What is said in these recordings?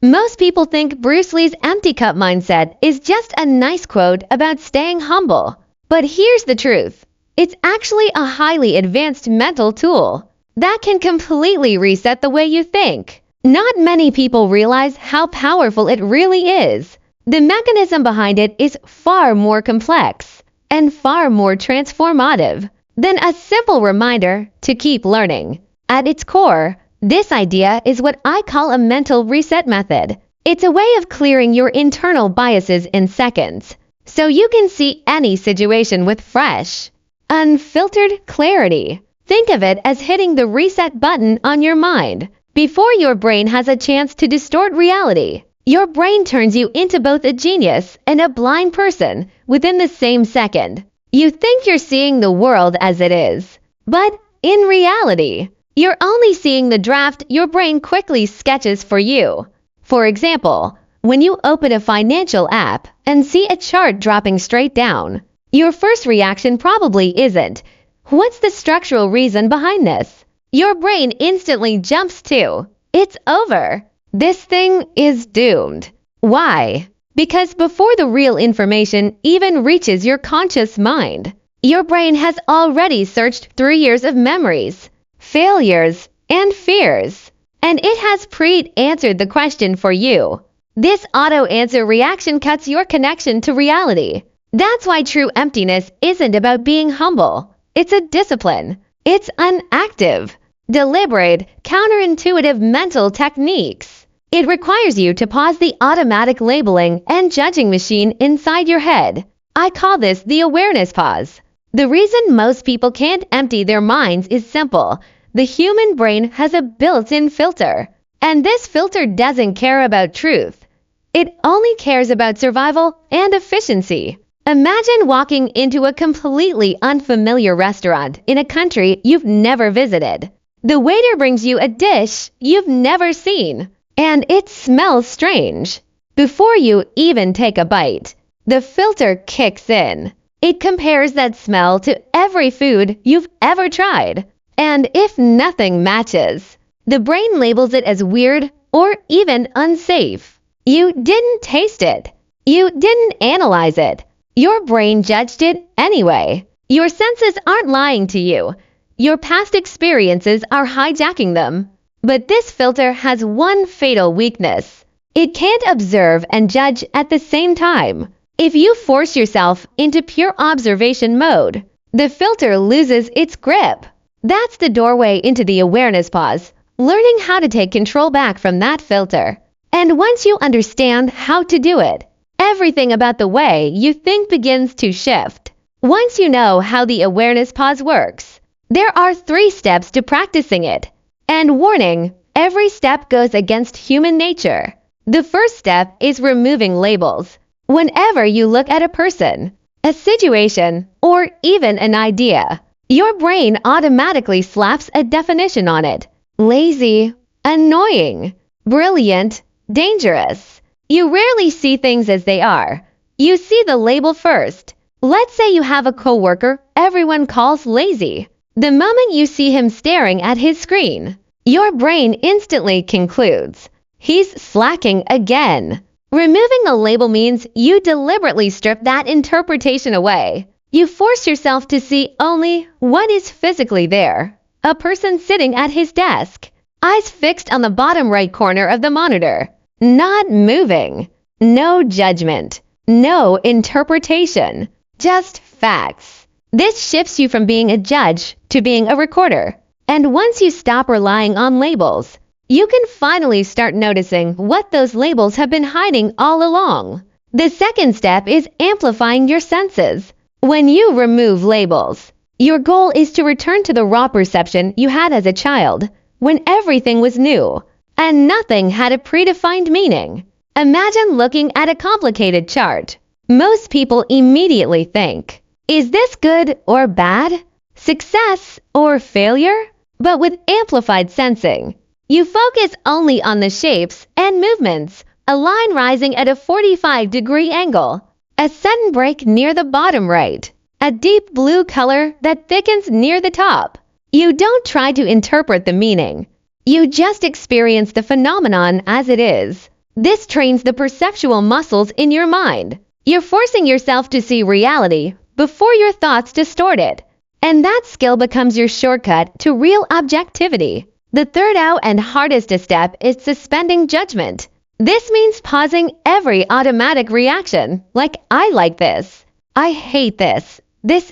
Most people think Bruce Lee's empty cup mindset is just a nice quote about staying humble. But here's the truth. It's actually a highly advanced mental tool that can completely reset the way you think. Not many people realize how powerful it really is. The mechanism behind it is far more complex and far more transformative than a simple reminder to keep learning. At its core, this idea is what I call a mental reset method. It's a way of clearing your internal biases in seconds, so you can see any situation with fresh, unfiltered clarity. Think of it as hitting the reset button on your mind. Before your brain has a chance to distort reality, your brain turns you into both a genius and a blind person within the same second. You think you're seeing the world as it is, but in reality, you're only seeing the draft your brain quickly sketches for you. For example, when you open a financial app and see a chart dropping straight down, your first reaction probably isn't, "What's the structural reason behind this?" Your brain instantly jumps to, "It's over. This thing is doomed." Why? Because before the real information even reaches your conscious mind, your brain has already searched through years of memories, failures, and fears, and it has pre-answered the question for you. This auto-answer reaction cuts your connection to reality. That's why true emptiness isn't about being humble. It's a discipline. It's an active, deliberate, counterintuitive mental techniques. It requires you to pause the automatic labeling and judging machine inside your head. I call this the awareness pause. The reason most people can't empty their minds is simple. The human brain has a built-in filter, and this filter doesn't care about truth. It only cares about survival and efficiency. Imagine walking into a completely unfamiliar restaurant in a country you've never visited. The waiter brings you a dish you've never seen, and it smells strange. Before you even take a bite, the filter kicks in. It compares that smell to every food you've ever tried. And if nothing matches, the brain labels it as weird or even unsafe. You didn't taste it. You didn't analyze it. Your brain judged it anyway. Your senses aren't lying to you. Your past experiences are hijacking them. But this filter has one fatal weakness. It can't observe and judge at the same time. If you force yourself into pure observation mode, the filter loses its grip. That's the doorway into the awareness pause, learning how to take control back from that filter. And once you understand how to do it, everything about the way you think begins to shift. Once you know how the awareness pause works, there are 3 steps to practicing it. And warning, every step goes against human nature. The first step is removing labels. Whenever you look at a person, a situation, or even an idea, your brain automatically slaps a definition on it. Lazy, annoying, brilliant, dangerous. You rarely see things as they are. You see the label first. Let's say you have a coworker everyone calls lazy. The moment you see him staring at his screen, your brain instantly concludes, he's slacking again. Removing a label means you deliberately strip that interpretation away. You force yourself to see only what is physically there. A person sitting at his desk, eyes fixed on the bottom right corner of the monitor, not moving. No judgment, no interpretation, just facts. This shifts you from being a judge to being a recorder. And once you stop relying on labels, you can finally start noticing what those labels have been hiding all along. The second step is amplifying your senses. When you remove labels, your goal is to return to the raw perception you had as a child, when everything was new and nothing had a predefined meaning. Imagine looking at a complicated chart. Most people immediately think, is this good or bad? Success or failure? But with amplified sensing, you focus only on the shapes and movements, a line rising at a 45-degree angle, a sudden break near the bottom right, a deep blue color that thickens near the top. You don't try to interpret the meaning. You just experience the phenomenon as it is. This trains the perceptual muscles in your mind. You're forcing yourself to see reality before your thoughts distort it. And that skill becomes your shortcut to real objectivity. The third out and hardest step is suspending judgment. This means pausing every automatic reaction, like I like this, I hate this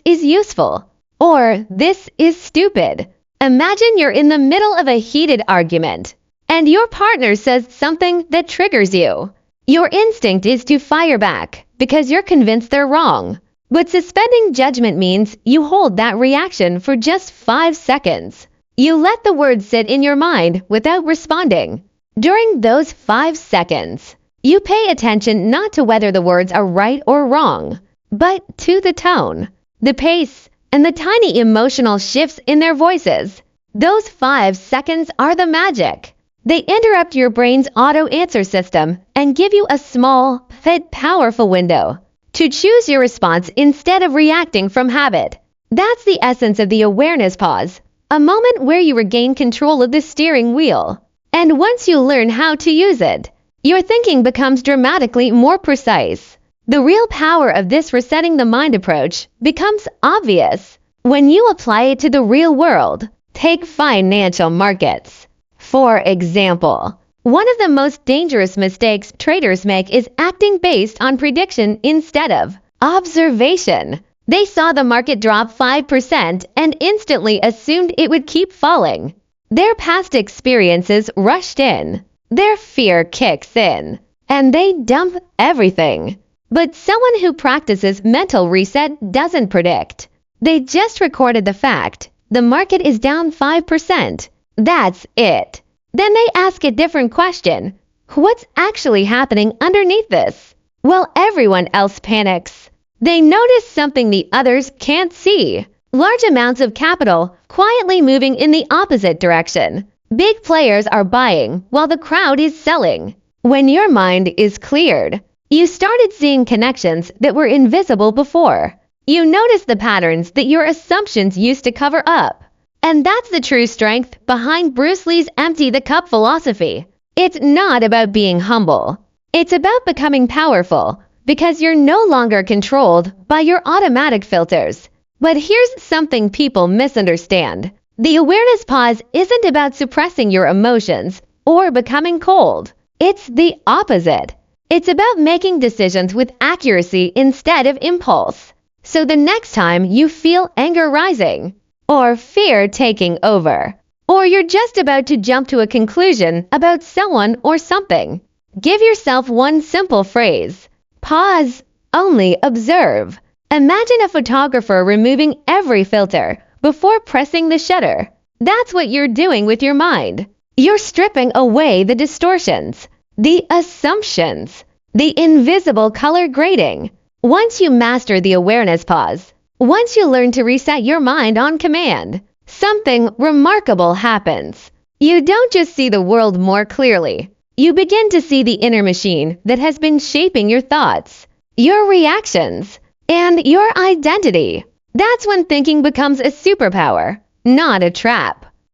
is useful, or this is stupid. Imagine you're in the middle of a heated argument, and your partner says something that triggers you. Your instinct is to fire back because you're convinced they're wrong. But suspending judgment means you hold that reaction for just 5 seconds. You let the words sit in your mind without responding. During those 5 seconds, you pay attention not to whether the words are right or wrong, but to the tone, the pace, and the tiny emotional shifts in their voices. Those 5 seconds are the magic. They interrupt your brain's auto-answer system and give you a small, but powerful window to choose your response instead of reacting from habit. That's the essence of the awareness pause, a moment where you regain control of the steering wheel. And once you learn how to use it, your thinking becomes dramatically more precise. The real power of this resetting the mind approach becomes obvious when you apply it to the real world. Take financial markets. For example, one of the most dangerous mistakes traders make is acting based on prediction instead of observation. They saw the market drop 5% and instantly assumed it would keep falling. Their past experiences rushed in. Their fear kicks in, and they dump everything. But someone who practices mental reset doesn't predict. They just recorded the fact. The market is down 5%. That's it. Then they ask a different question. What's actually happening underneath this? Well, everyone else panics. They notice something the others can't see. Large amounts of capital quietly moving in the opposite direction. Big players are buying while the crowd is selling. When your mind is cleared, you started seeing connections that were invisible before. You notice the patterns that your assumptions used to cover up. And that's the true strength behind Bruce Lee's empty the cup philosophy. It's not about being humble. It's about becoming powerful because you're no longer controlled by your automatic filters. But here's something people misunderstand. The awareness pause isn't about suppressing your emotions or becoming cold. It's the opposite. It's about making decisions with accuracy instead of impulse. So the next time you feel anger rising, or fear taking over, or you're just about to jump to a conclusion about someone or something, give yourself one simple phrase. Pause, only observe. Imagine a photographer removing every filter before pressing the shutter. That's what you're doing with your mind. You're stripping away the distortions, the assumptions, the invisible color grading. Once you master the awareness pause, once you learn to reset your mind on command, something remarkable happens. You don't just see the world more clearly. You begin to see the inner machine that has been shaping your thoughts, your reactions, and your identity. That's when thinking becomes a superpower, not a trap.